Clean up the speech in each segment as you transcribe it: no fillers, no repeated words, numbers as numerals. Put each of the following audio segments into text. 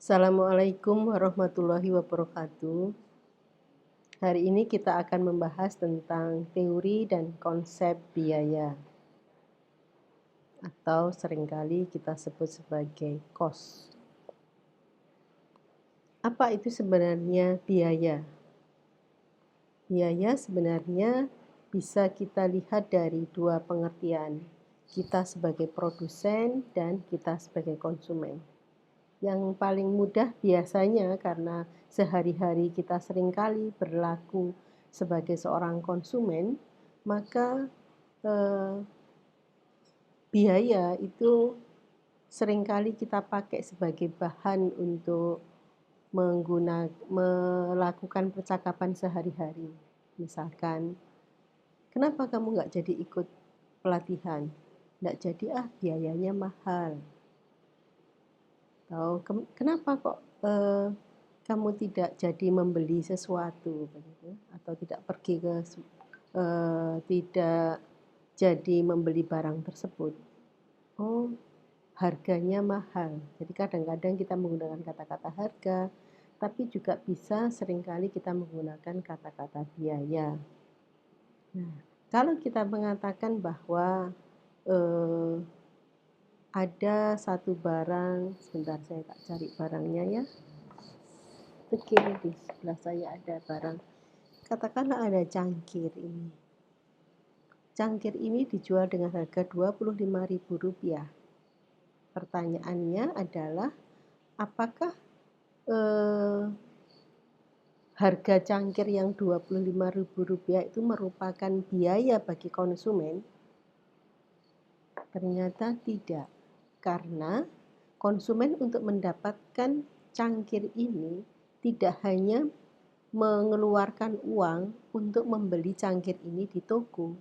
Assalamualaikum warahmatullahi wabarakatuh. Hari ini kita akan membahas tentang teori dan konsep biaya, atau seringkali kita sebut sebagai cost. Apa itu sebenarnya biaya? Biaya sebenarnya bisa kita lihat dari dua pengertian, kita sebagai produsen dan kita sebagai konsumen. Yang paling mudah biasanya karena sehari-hari kita seringkali berlaku sebagai seorang konsumen, maka biaya itu seringkali kita pakai sebagai bahan untuk melakukan percakapan sehari-hari. Misalkan, kenapa kamu nggak jadi ikut pelatihan? Nggak jadi biayanya mahal. Atau kenapa kok kamu tidak jadi membeli sesuatu begitu, atau tidak pergi ke tidak jadi membeli barang tersebut? Oh, harganya mahal. Jadi kadang-kadang kita menggunakan kata-kata harga, tapi juga bisa seringkali kita menggunakan kata-kata biaya. Nah, kalau kita mengatakan bahwa ada satu barang, sebentar saya tak cari barangnya ya. Oke, di sebelah saya ada barang. Katakanlah ada cangkir ini. Cangkir ini dijual dengan harga Rp25.000. Pertanyaannya adalah, apakah harga cangkir yang Rp25.000 itu merupakan biaya bagi konsumen? Ternyata tidak, karena konsumen untuk mendapatkan cangkir ini tidak hanya mengeluarkan uang untuk membeli cangkir ini di toko,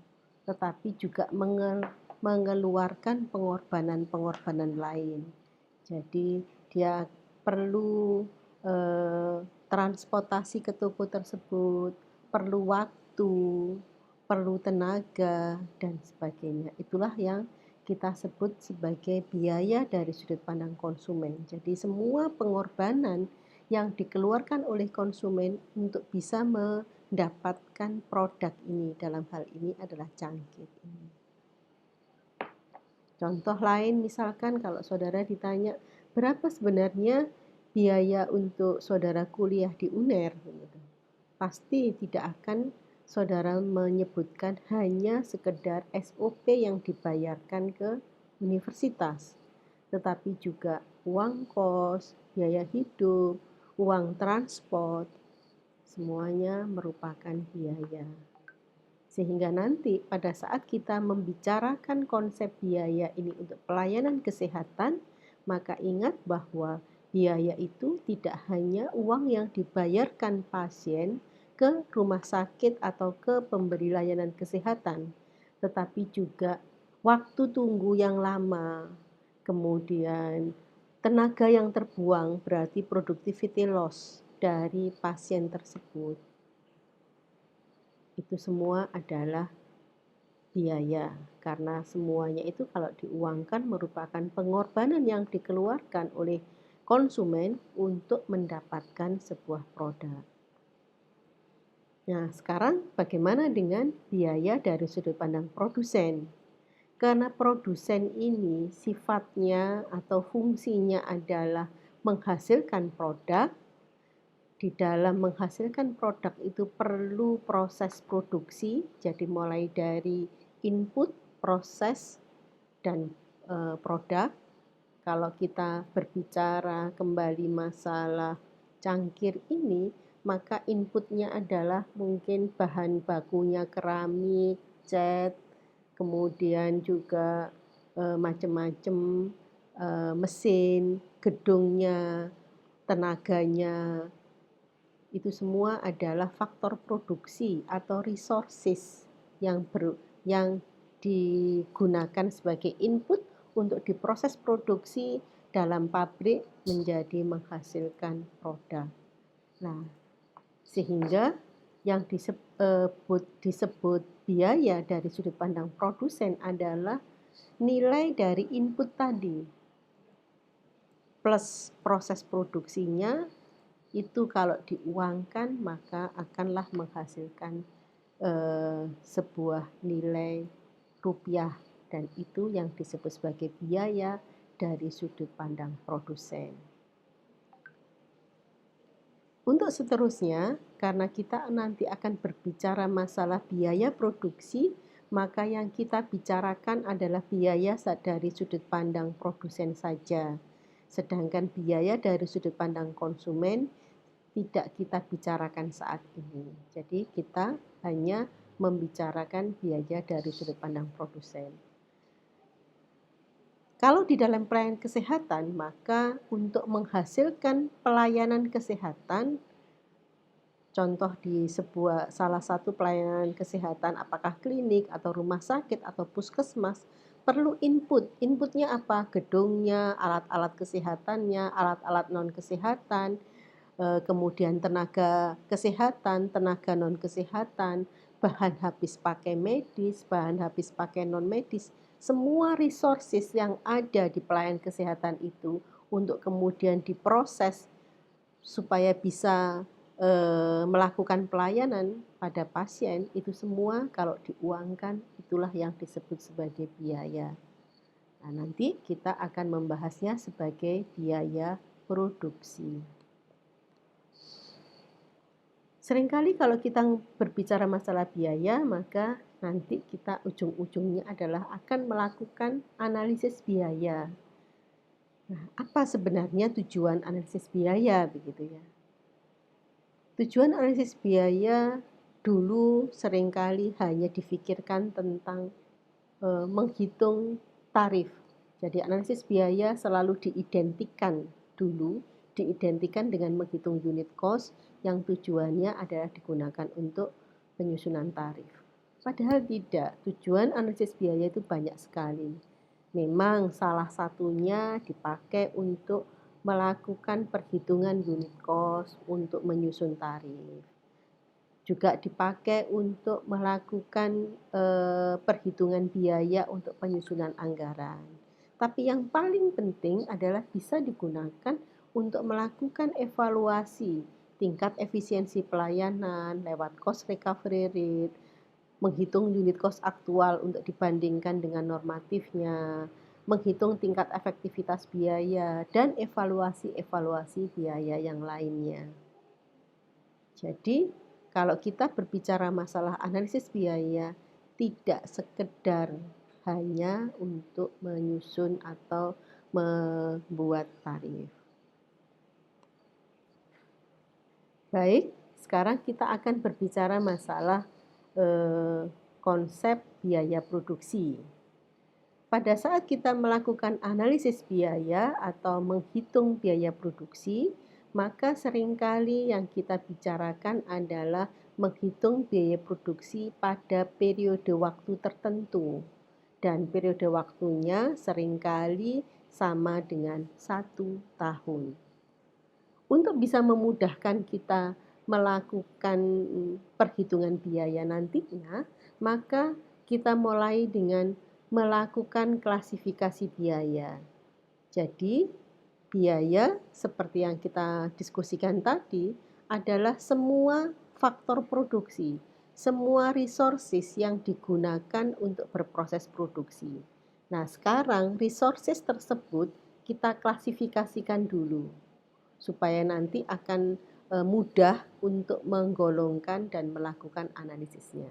tetapi juga mengeluarkan pengorbanan-pengorbanan lain. Jadi dia perlu transportasi ke toko tersebut, perlu waktu, perlu tenaga, dan sebagainya. Itulah yang kita sebut sebagai biaya dari sudut pandang konsumen. Jadi semua pengorbanan yang dikeluarkan oleh konsumen untuk bisa mendapatkan produk ini, dalam hal ini adalah cangkir ini. Contoh lain, misalkan kalau saudara ditanya, berapa sebenarnya biaya untuk saudara kuliah di UNER? Pasti tidak akan saudara menyebutkan hanya sekedar SOP yang dibayarkan ke universitas, tetapi juga uang kos, biaya hidup, uang transport, semuanya merupakan biaya. Sehingga nanti pada saat kita membicarakan konsep biaya ini untuk pelayanan kesehatan, maka ingat bahwa biaya itu tidak hanya uang yang dibayarkan pasien ke rumah sakit atau ke pemberi layanan kesehatan, tetapi juga waktu tunggu yang lama, kemudian tenaga yang terbuang, berarti productivity loss dari pasien tersebut. Itu semua adalah biaya, karena semuanya itu kalau diuangkan merupakan pengorbanan yang dikeluarkan oleh konsumen untuk mendapatkan sebuah produk. Nah, sekarang bagaimana dengan biaya dari sudut pandang produsen? Karena produsen ini sifatnya atau fungsinya adalah menghasilkan produk. Di dalam menghasilkan produk itu perlu proses produksi, jadi mulai dari input, proses, dan produk. Kalau kita berbicara kembali masalah cangkir ini, maka inputnya adalah mungkin bahan bakunya keramik, cat, kemudian juga macam-macam mesin, gedungnya, tenaganya. Itu semua adalah faktor produksi atau resources yang digunakan sebagai input untuk diproses produksi dalam pabrik menjadi menghasilkan produk. Nah, sehingga yang disebut biaya dari sudut pandang produsen adalah nilai dari input tadi. plus proses produksinya itu kalau diuangkan maka akanlah menghasilkan sebuah nilai rupiah, dan itu yang disebut sebagai biaya dari sudut pandang produsen. Untuk seterusnya, karena kita nanti akan berbicara masalah biaya produksi, maka yang kita bicarakan adalah biaya dari sudut pandang produsen saja. Sedangkan biaya dari sudut pandang konsumen tidak kita bicarakan saat ini. Jadi kita hanya membicarakan biaya dari sudut pandang produsen. Kalau di dalam pelayanan kesehatan, maka untuk menghasilkan pelayanan kesehatan, contoh di salah satu pelayanan kesehatan, apakah klinik atau rumah sakit atau puskesmas, perlu input. Inputnya apa? Gedungnya, alat-alat kesehatannya, alat-alat non kesehatan, kemudian tenaga kesehatan, tenaga non kesehatan, bahan habis pakai medis, bahan habis pakai non medis, semua resources yang ada di pelayanan kesehatan itu untuk kemudian diproses supaya bisa melakukan pelayanan pada pasien, itu semua kalau diuangkan itulah yang disebut sebagai biaya. Nah, nanti kita akan membahasnya sebagai biaya produksi. Seringkali kalau kita berbicara masalah biaya, maka nanti kita ujung-ujungnya adalah akan melakukan analisis biaya. Nah, apa sebenarnya tujuan analisis biaya begitu ya? Tujuan analisis biaya dulu seringkali hanya difikirkan tentang menghitung tarif. Jadi analisis biaya selalu diidentikan dengan menghitung unit cost yang tujuannya adalah digunakan untuk penyusunan tarif. Padahal tidak, tujuan analisis biaya itu banyak sekali. Memang salah satunya dipakai untuk melakukan perhitungan unit cost untuk menyusun tarif. Juga dipakai untuk melakukan perhitungan biaya untuk penyusunan anggaran. Tapi yang paling penting adalah bisa digunakan untuk melakukan evaluasi tingkat efisiensi pelayanan lewat cost recovery rate, menghitung unit cost aktual untuk dibandingkan dengan normatifnya, menghitung tingkat efektivitas biaya, dan evaluasi biaya yang lainnya. Jadi, kalau kita berbicara masalah analisis biaya, tidak sekedar hanya untuk menyusun atau membuat tarif. Baik, sekarang kita akan berbicara masalah konsep biaya produksi. Pada saat kita melakukan analisis biaya atau menghitung biaya produksi, maka seringkali yang kita bicarakan adalah menghitung biaya produksi pada periode waktu tertentu. Dan periode waktunya seringkali sama dengan 1 tahun. Untuk bisa memudahkan kita melakukan perhitungan biaya nantinya, maka kita mulai dengan melakukan klasifikasi biaya. Jadi, biaya seperti yang kita diskusikan tadi adalah semua faktor produksi, semua resources yang digunakan untuk berproses produksi. Nah, sekarang resources tersebut kita klasifikasikan dulu supaya nanti akan mudah untuk menggolongkan dan melakukan analisisnya.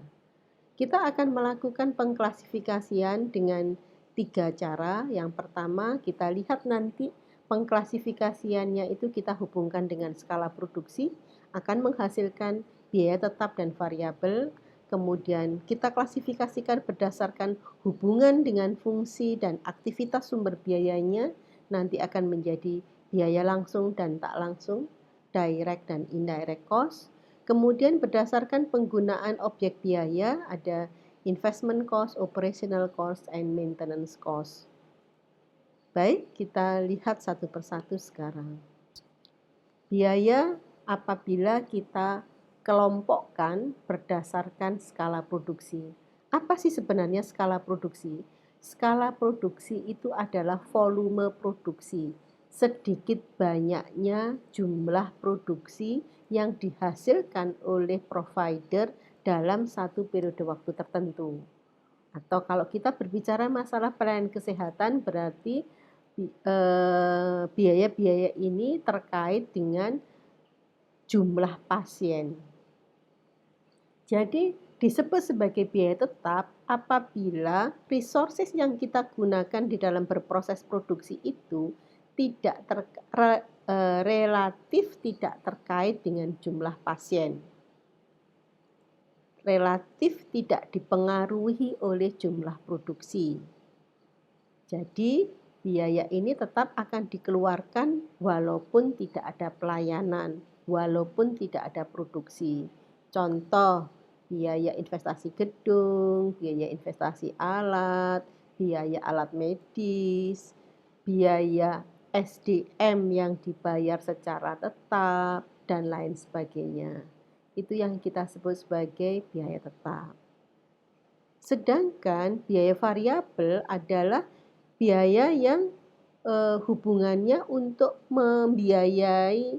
Kita akan melakukan pengklasifikasian dengan 3 cara. Yang pertama, kita lihat nanti pengklasifikasiannya itu kita hubungkan dengan skala produksi, akan menghasilkan biaya tetap dan variabel. Kemudian kita klasifikasikan berdasarkan hubungan dengan fungsi dan aktivitas sumber biayanya, nanti akan menjadi biaya langsung dan tak langsung, direct dan indirect cost. Kemudian berdasarkan penggunaan objek biaya ada investment cost, operational cost, and maintenance cost. Baik, kita lihat satu persatu sekarang. Biaya apabila kita kelompokkan berdasarkan skala produksi. Apa sih sebenarnya skala produksi? Skala produksi itu adalah volume produksi. sedikit banyaknya jumlah produksi yang dihasilkan oleh provider dalam satu periode waktu tertentu. Atau kalau kita berbicara masalah pelayanan kesehatan, berarti biaya-biaya ini terkait dengan jumlah pasien. Jadi disebut sebagai biaya tetap apabila resources yang kita gunakan di dalam berproses produksi itu tidak relatif tidak terkait dengan jumlah pasien. Relatif tidak dipengaruhi oleh jumlah produksi. Jadi biaya ini tetap akan dikeluarkan walaupun tidak ada pelayanan, walaupun tidak ada produksi. Contoh, biaya investasi gedung, biaya investasi alat, biaya alat medis, biaya SDM yang dibayar secara tetap, dan lain sebagainya. Itu yang kita sebut sebagai biaya tetap. Sedangkan biaya variabel adalah biaya yang hubungannya untuk membiayai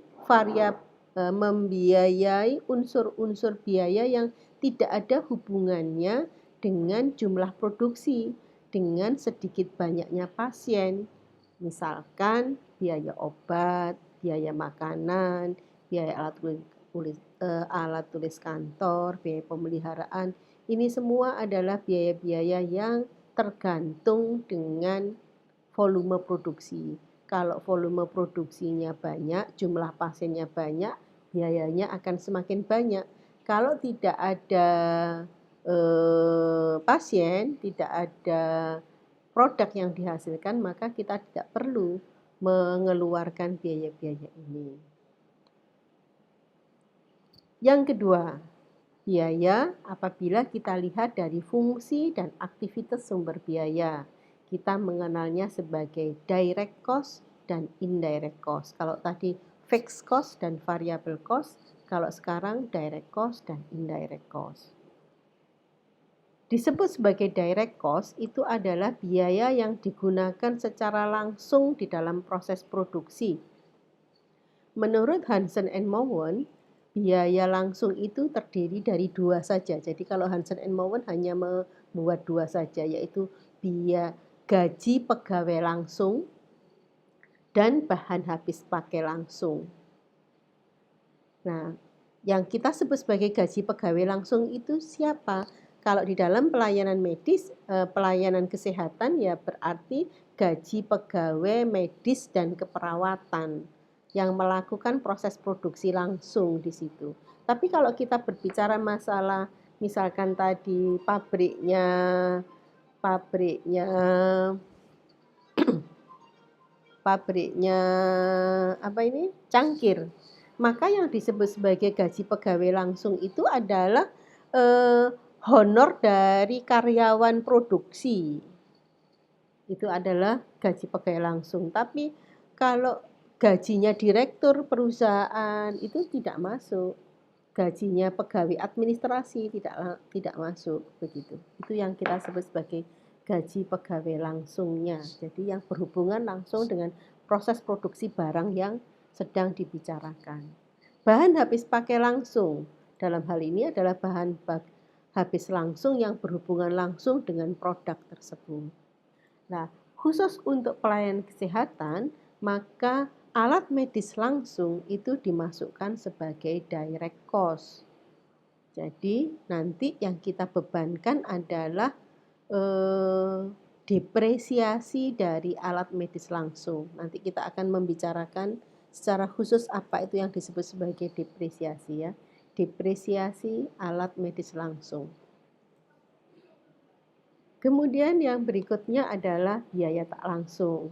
membiayai unsur-unsur biaya yang tidak ada hubungannya dengan jumlah produksi, dengan sedikit banyaknya pasien. Misalkan biaya obat, biaya makanan, biaya alat tulis kantor, biaya pemeliharaan. Ini semua adalah biaya-biaya yang tergantung dengan volume produksi. Kalau volume produksinya banyak, jumlah pasiennya banyak, biayanya akan semakin banyak. Kalau tidak ada pasien, tidak ada produk yang dihasilkan, maka kita tidak perlu mengeluarkan biaya-biaya ini. Yang kedua, biaya apabila kita lihat dari fungsi dan aktivitas sumber biaya. Kita mengenalnya sebagai direct cost dan indirect cost. Kalau tadi fixed cost dan variable cost, kalau sekarang direct cost dan indirect cost. Disebut sebagai direct cost itu adalah biaya yang digunakan secara langsung di dalam proses produksi. Menurut Hansen and Mowen, biaya langsung itu terdiri dari dua saja. Jadi kalau Hansen and Mowen hanya membuat dua saja, yaitu biaya gaji pegawai langsung dan bahan habis pakai langsung. Nah, yang kita sebut sebagai gaji pegawai langsung itu siapa? Kalau di dalam pelayanan medis, pelayanan kesehatan ya berarti gaji pegawai medis dan keperawatan yang melakukan proses produksi langsung di situ. Tapi kalau kita berbicara masalah misalkan tadi pabriknya cangkir, maka yang disebut sebagai gaji pegawai langsung itu adalah honor dari karyawan produksi. Itu adalah gaji pegawai langsung. Tapi kalau gajinya direktur perusahaan itu tidak masuk. Gajinya pegawai administrasi tidak masuk begitu. Itu yang kita sebut sebagai gaji pegawai langsungnya. Jadi yang berhubungan langsung dengan proses produksi barang yang sedang dibicarakan. Bahan habis pakai langsung dalam hal ini adalah bahan habis langsung yang berhubungan langsung dengan produk tersebut. Nah, khusus untuk pelayanan kesehatan, maka alat medis langsung itu dimasukkan sebagai direct cost. Jadi nanti yang kita bebankan adalah depresiasi dari alat medis langsung. Nanti kita akan membicarakan secara khusus apa itu yang disebut sebagai depresiasi ya. Depresiasi alat medis langsung. Kemudian yang berikutnya adalah biaya tak langsung.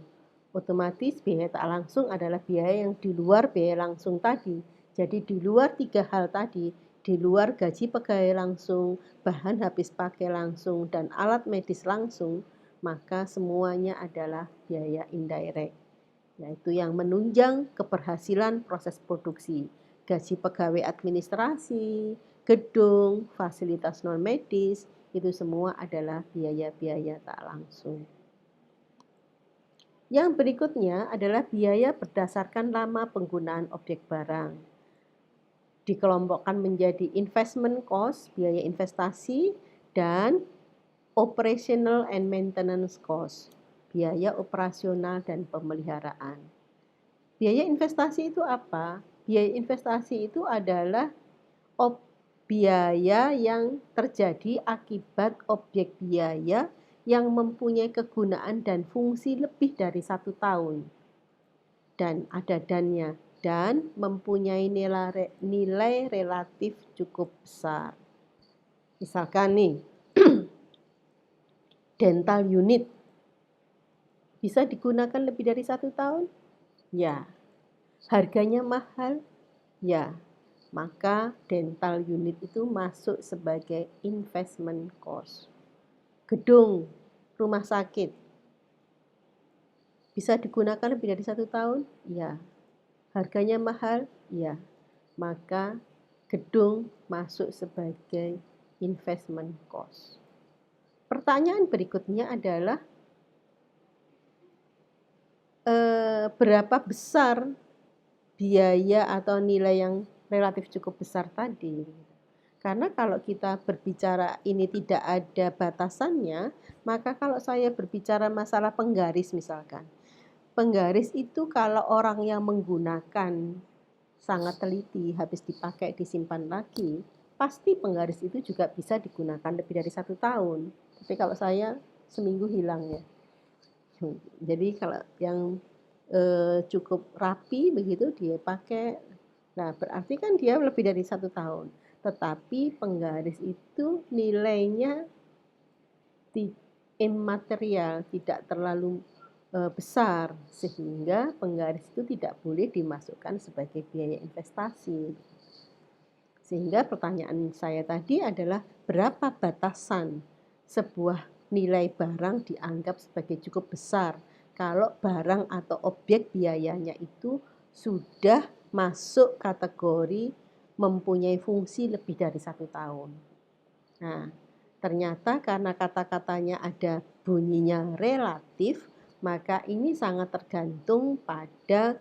Otomatis biaya tak langsung adalah biaya yang di luar biaya langsung tadi. Jadi di luar tiga hal tadi, di luar gaji pegawai langsung, bahan habis pakai langsung, dan alat medis langsung, maka semuanya adalah biaya indirect, yaitu yang menunjang keberhasilan proses produksi. Gaji pegawai administrasi, gedung, fasilitas non medis, itu semua adalah biaya-biaya tak langsung. Yang berikutnya adalah biaya berdasarkan lama penggunaan objek barang. Dikelompokkan menjadi investment cost, biaya investasi, dan operational and maintenance cost, biaya operasional dan pemeliharaan. Biaya investasi itu apa? Biaya investasi itu adalah biaya yang terjadi akibat objek biaya yang mempunyai kegunaan dan fungsi lebih dari 1 tahun dan ada dannya dan mempunyai nilai relatif cukup besar. Misalkan nih, dental unit bisa digunakan lebih dari 1 tahun? Ya. Harganya mahal? Ya. Maka dental unit itu masuk sebagai investment cost. Gedung rumah sakit bisa digunakan lebih dari 1 tahun? Ya. Harganya mahal? Ya. Maka gedung masuk sebagai investment cost. Pertanyaan berikutnya adalah berapa besar biaya atau nilai yang relatif cukup besar tadi? Karena kalau kita berbicara ini tidak ada batasannya, maka kalau saya berbicara masalah penggaris misalkan, penggaris itu kalau orang yang menggunakan sangat teliti, habis dipakai disimpan lagi, pasti penggaris itu juga bisa digunakan lebih dari 1 tahun. Tapi kalau saya seminggu hilang ya. Jadi kalau yang cukup rapi begitu dia pakai, nah berarti kan dia lebih dari 1 tahun. Tetapi penggaris itu nilainya immaterial, tidak terlalu besar, sehingga penggaris itu tidak boleh dimasukkan sebagai biaya investasi. Sehingga pertanyaan saya tadi adalah berapa batasan sebuah nilai barang dianggap sebagai cukup besar kalau barang atau objek biayanya itu sudah masuk kategori mempunyai fungsi lebih dari 1 tahun. Nah, ternyata karena kata-katanya ada bunyinya relatif, maka ini sangat tergantung pada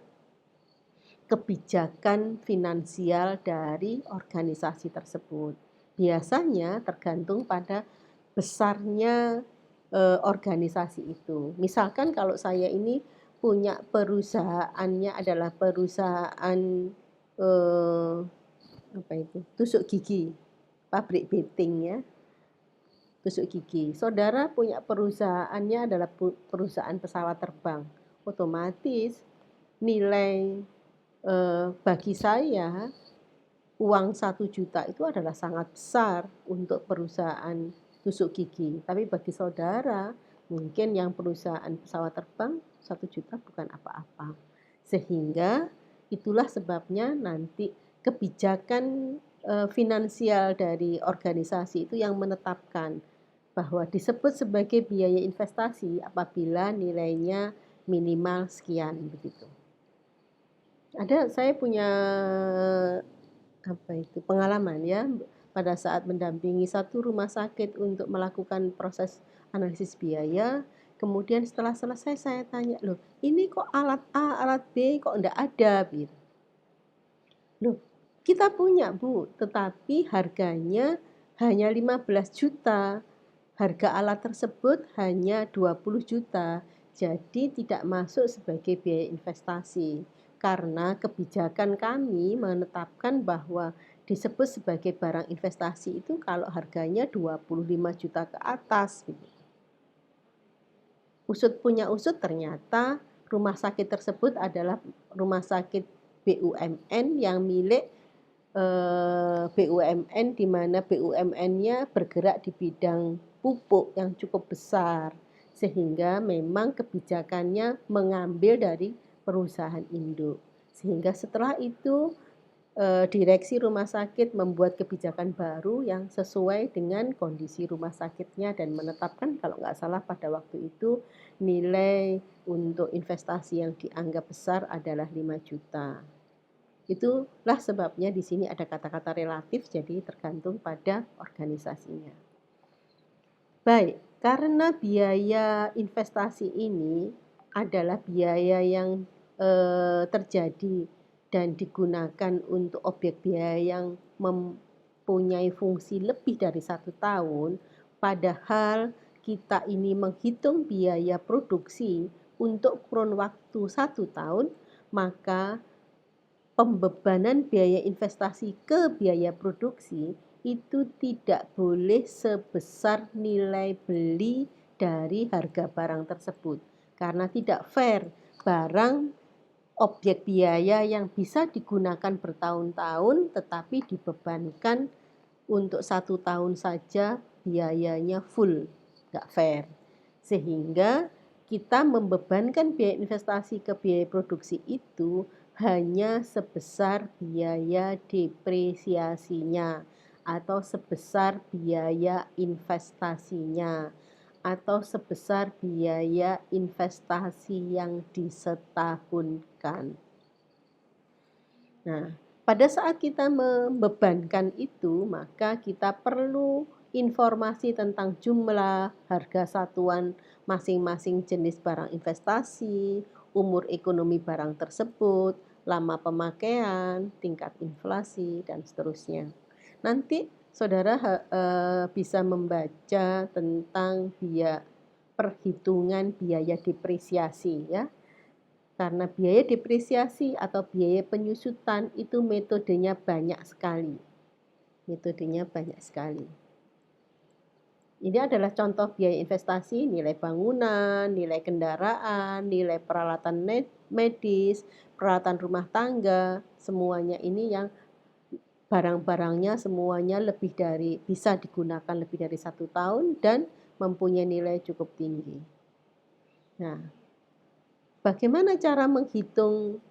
kebijakan finansial dari organisasi tersebut. Biasanya tergantung pada besarnya organisasi itu. Misalkan kalau saya ini punya perusahaannya adalah perusahaan apa itu? Tusuk gigi, pabrik beting ya. Tusuk gigi. Saudara punya perusahaannya adalah perusahaan pesawat terbang. Otomatis nilai bagi saya uang 1 juta itu adalah sangat besar untuk perusahaan tusuk gigi. Tapi bagi saudara, mungkin yang perusahaan pesawat terbang 1 juta bukan apa-apa. Sehingga itulah sebabnya nanti kebijakan finansial dari organisasi itu yang menetapkan bahwa disebut sebagai biaya investasi apabila nilainya minimal sekian begitu. Saya punya pengalaman ya pada saat mendampingi satu rumah sakit untuk melakukan proses analisis biaya. Kemudian setelah selesai saya tanya, loh ini kok alat A, alat B kok enggak ada gitu. Loh kita punya Bu, tetapi harganya hanya 15 juta. Harga alat tersebut hanya 20 juta. Jadi tidak masuk sebagai biaya investasi. Karena kebijakan kami menetapkan bahwa disebut sebagai barang investasi itu kalau harganya 25 juta ke atas. Usut punya usut ternyata rumah sakit tersebut adalah rumah sakit BUMN yang milik BUMN di mana BUMN-nya bergerak di bidang pupuk yang cukup besar sehingga memang kebijakannya mengambil dari perusahaan induk. Sehingga setelah itu direksi rumah sakit membuat kebijakan baru yang sesuai dengan kondisi rumah sakitnya dan menetapkan kalau nggak salah pada waktu itu nilai untuk investasi yang dianggap besar adalah 5 juta. Itulah sebabnya di sini ada kata-kata relatif jadi tergantung pada organisasinya. Baik, karena biaya investasi ini adalah biaya yang terjadi dan digunakan untuk objek biaya yang mempunyai fungsi lebih dari 1 tahun, padahal kita ini menghitung biaya produksi untuk kurun waktu 1 tahun, maka pembebanan biaya investasi ke biaya produksi itu tidak boleh sebesar nilai beli dari harga barang tersebut, karena tidak fair. Barang objek biaya yang bisa digunakan bertahun-tahun tetapi dibebankan untuk 1 tahun saja biayanya full, nggak fair. Sehingga kita membebankan biaya investasi ke biaya produksi itu hanya sebesar biaya depresiasinya atau sebesar biaya investasinya atau sebesar biaya investasi yang disetahunkan. Nah, pada saat kita membebankan itu, maka kita perlu informasi tentang jumlah, harga satuan masing-masing jenis barang investasi, umur ekonomi barang tersebut, lama pemakaian, tingkat inflasi, dan seterusnya. Nanti saudara bisa membaca tentang perhitungan biaya depresiasi ya. Karena biaya depresiasi atau biaya penyusutan itu metodenya banyak sekali. Metodenya banyak sekali. Ini adalah contoh biaya investasi, nilai bangunan, nilai kendaraan, nilai peralatan medis, peralatan rumah tangga, semuanya ini yang barang-barangnya semuanya bisa digunakan lebih dari 1 tahun dan mempunyai nilai cukup tinggi. Nah, bagaimana cara menghitung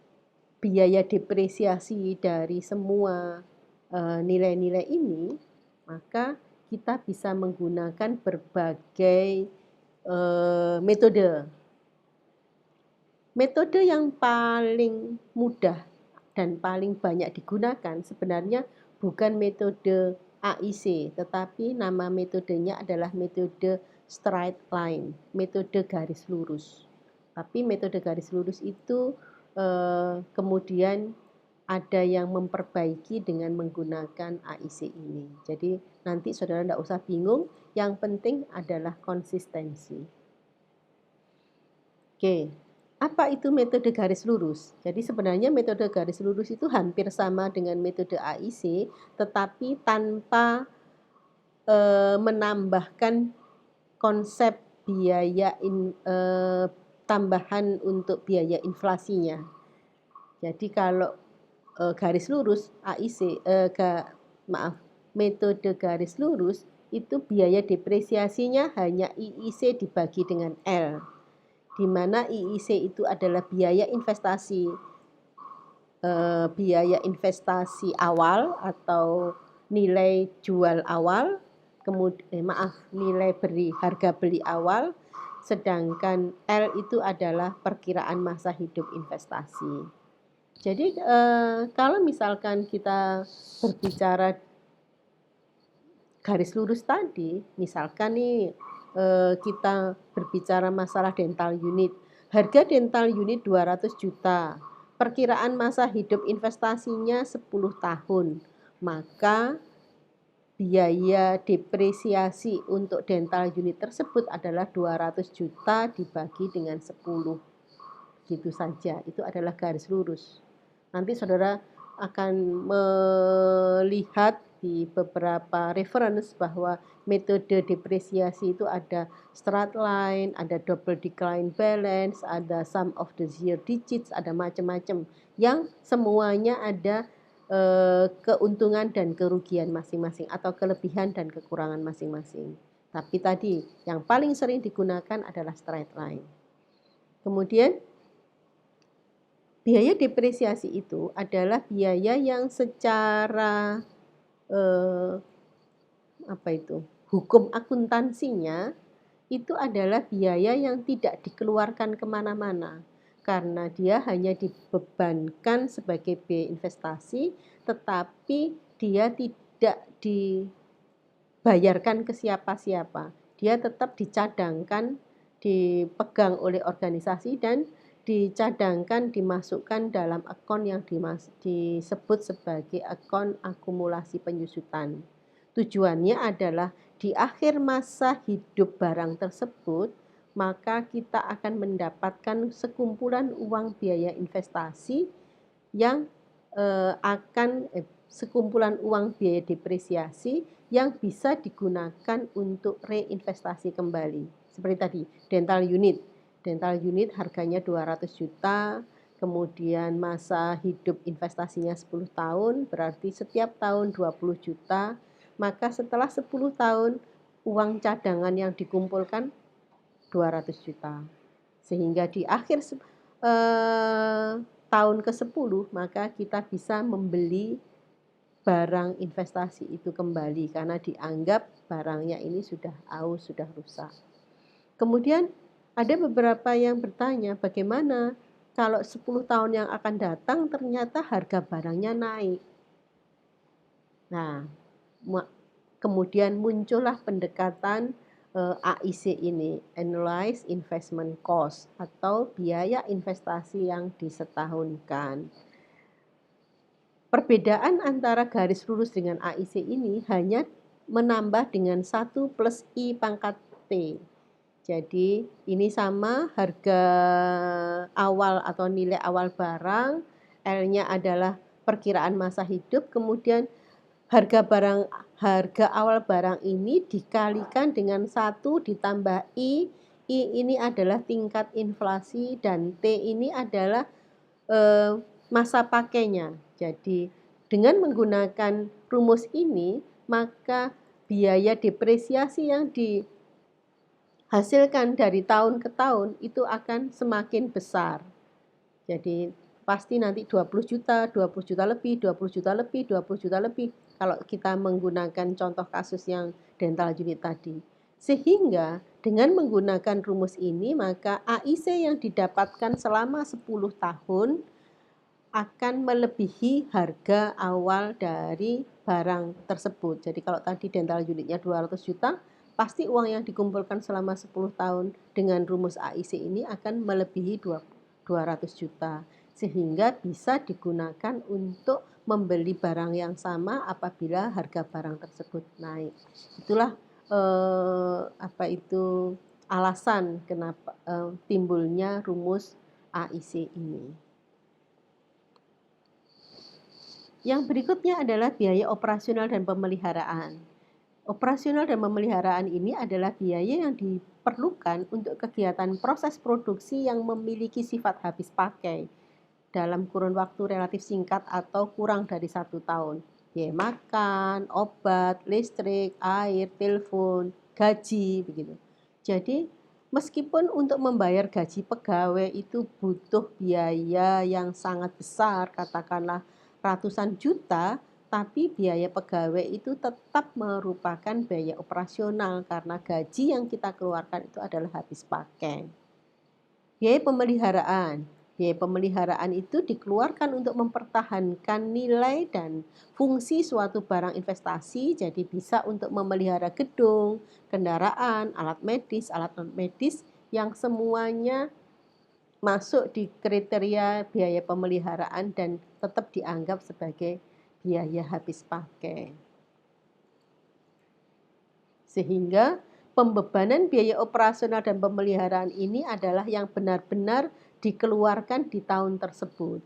biaya depresiasi dari semua nilai-nilai ini? Maka kita bisa menggunakan berbagai metode. Metode yang paling mudah dan paling banyak digunakan sebenarnya bukan metode AIC, tetapi nama metodenya adalah metode straight line, metode garis lurus. Tapi metode garis lurus itu kemudian ada yang memperbaiki dengan menggunakan AIC ini. Jadi nanti saudara tidak usah bingung, yang penting adalah konsistensi. Oke, apa itu metode garis lurus? Jadi sebenarnya metode garis lurus itu hampir sama dengan metode AIC, tetapi tanpa menambahkan konsep biaya tambahan untuk biaya inflasinya. Jadi kalau garis lurus AIC, metode garis lurus itu biaya depresiasinya hanya IIC dibagi dengan L, di mana IIC itu adalah biaya investasi awal atau nilai jual awal, kemudian nilai harga beli awal, sedangkan L itu adalah perkiraan masa hidup investasi. Jadi kalau misalkan kita berbicara garis lurus tadi, misalkan nih kita berbicara masalah dental unit, harga dental unit 200 juta, perkiraan masa hidup investasinya 10 tahun, maka biaya depresiasi untuk dental unit tersebut adalah 200 juta dibagi dengan 10. Gitu saja, itu adalah garis lurus. Nanti saudara akan melihat di beberapa reference bahwa metode depresiasi itu ada straight line, ada double decline balance, ada sum of the year digits, ada macam-macam yang semuanya ada keuntungan dan kerugian masing-masing atau kelebihan dan kekurangan masing-masing. Tapi tadi yang paling sering digunakan adalah straight line. Kemudian biaya depresiasi itu adalah biaya yang secara hukum akuntansinya itu adalah biaya yang tidak dikeluarkan kemana-mana karena dia hanya dibebankan sebagai biaya investasi, tetapi dia tidak dibayarkan ke siapa-siapa. Dia tetap dicadangkan dipegang oleh organisasi dan dicadangkan, dimasukkan dalam akun yang disebut sebagai akun akumulasi penyusutan. Tujuannya adalah di akhir masa hidup barang tersebut, maka kita akan mendapatkan sekumpulan uang biaya investasi yang sekumpulan uang biaya depresiasi yang bisa digunakan untuk reinvestasi kembali. Seperti tadi, dental unit. Dental unit harganya 200 juta, kemudian masa hidup investasinya 10 tahun, berarti setiap tahun 20 juta, maka setelah 10 tahun uang cadangan yang dikumpulkan 200 juta. Sehingga di akhir tahun ke-10 maka kita bisa membeli barang investasi itu kembali karena dianggap barangnya ini sudah aus, sudah rusak. Kemudian ada beberapa yang bertanya bagaimana kalau 10 tahun yang akan datang ternyata harga barangnya naik. Nah, kemudian muncullah pendekatan AIC ini, Annualized Investment Cost, atau biaya investasi yang disetahunkan. Perbedaan antara garis lurus dengan AIC ini hanya menambah dengan 1 plus I pangkat T. Jadi ini sama awal atau nilai awal barang, L-nya adalah perkiraan masa hidup, kemudian harga awal barang ini dikalikan dengan 1 ditambah I ini adalah tingkat inflasi dan T ini adalah masa pakainya. Jadi dengan menggunakan rumus ini, maka biaya depresiasi yang dihasilkan dari tahun ke tahun itu akan semakin besar. Jadi pasti nanti 20 juta, 20 juta lebih, 20 juta lebih, 20 juta lebih kalau kita menggunakan contoh kasus yang dental unit tadi. Sehingga dengan menggunakan rumus ini maka AIC yang didapatkan selama 10 tahun akan melebihi harga awal dari barang tersebut. Jadi kalau tadi dental unitnya 200 juta, pasti uang yang dikumpulkan selama 10 tahun dengan rumus AIC ini akan melebihi 200 juta. Sehingga bisa digunakan untuk membeli barang yang sama apabila harga barang tersebut naik. Itulah alasan kenapa timbulnya rumus AIC ini. Yang berikutnya adalah biaya operasional dan pemeliharaan. Operasional dan pemeliharaan ini adalah biaya yang diperlukan untuk kegiatan proses produksi yang memiliki sifat habis pakai dalam kurun waktu relatif singkat atau kurang dari 1 tahun. Biaya makan, obat, listrik, air, telepon, gaji, begitu. Jadi meskipun untuk membayar gaji pegawai itu butuh biaya yang sangat besar, katakanlah ratusan juta, tapi biaya pegawai itu tetap merupakan biaya operasional karena gaji yang kita keluarkan itu adalah habis pakai. Biaya pemeliharaan itu dikeluarkan untuk mempertahankan nilai dan fungsi suatu barang investasi, jadi bisa untuk memelihara gedung, kendaraan, alat medis yang semuanya masuk di kriteria biaya pemeliharaan dan tetap dianggap sebagai biaya habis pakai. Sehingga pembebanan biaya operasional dan pemeliharaan ini adalah yang benar-benar dikeluarkan di tahun tersebut.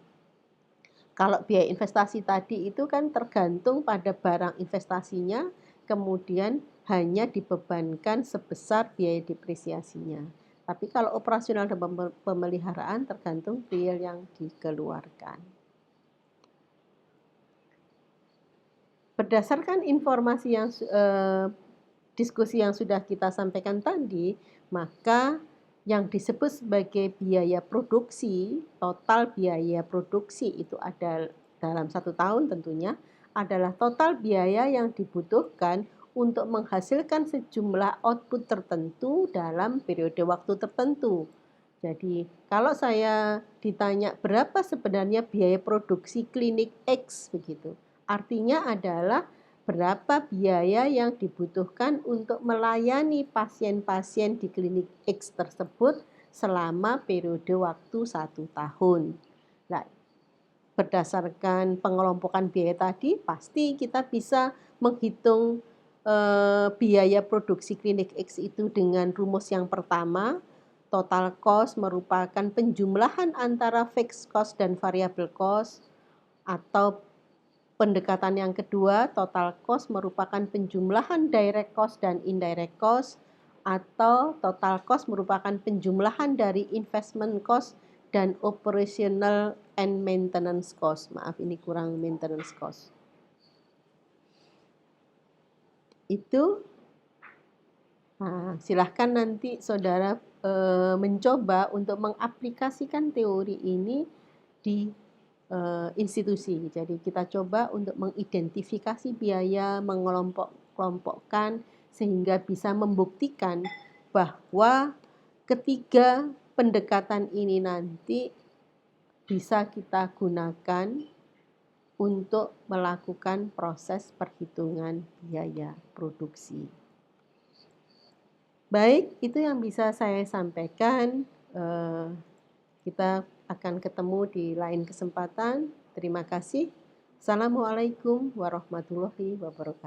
Kalau biaya investasi tadi itu kan tergantung pada barang investasinya, kemudian hanya dibebankan sebesar biaya depresiasinya. Tapi kalau operasional dan pemeliharaan tergantung real yang dikeluarkan. Berdasarkan informasi yang diskusi yang sudah kita sampaikan tadi, maka yang disebut sebagai biaya produksi, total biaya produksi itu ada dalam 1 tahun tentunya, adalah total biaya yang dibutuhkan untuk menghasilkan sejumlah output tertentu dalam periode waktu tertentu. Jadi kalau saya ditanya berapa sebenarnya biaya produksi klinik X begitu, artinya adalah berapa biaya yang dibutuhkan untuk melayani pasien-pasien di klinik X tersebut selama periode waktu 1 tahun. Nah, berdasarkan pengelompokan biaya tadi, pasti kita bisa menghitung biaya produksi klinik X itu dengan rumus yang pertama. Total cost merupakan penjumlahan antara fixed cost dan variable cost, atau pendekatan yang kedua, total cost merupakan penjumlahan direct cost dan indirect cost, atau total cost merupakan penjumlahan dari investment cost dan operational and maintenance cost. Maaf, ini kurang maintenance cost. Itu silahkan nanti saudara mencoba untuk mengaplikasikan teori ini di institusi. Jadi kita coba untuk mengidentifikasi biaya, mengelompok-kelompokkan sehingga bisa membuktikan bahwa ketiga pendekatan ini nanti bisa kita gunakan untuk melakukan proses perhitungan biaya produksi. Baik, itu yang bisa saya sampaikan. Kita akan ketemu di lain kesempatan. Terima kasih. Assalamualaikum warahmatullahi wabarakatuh.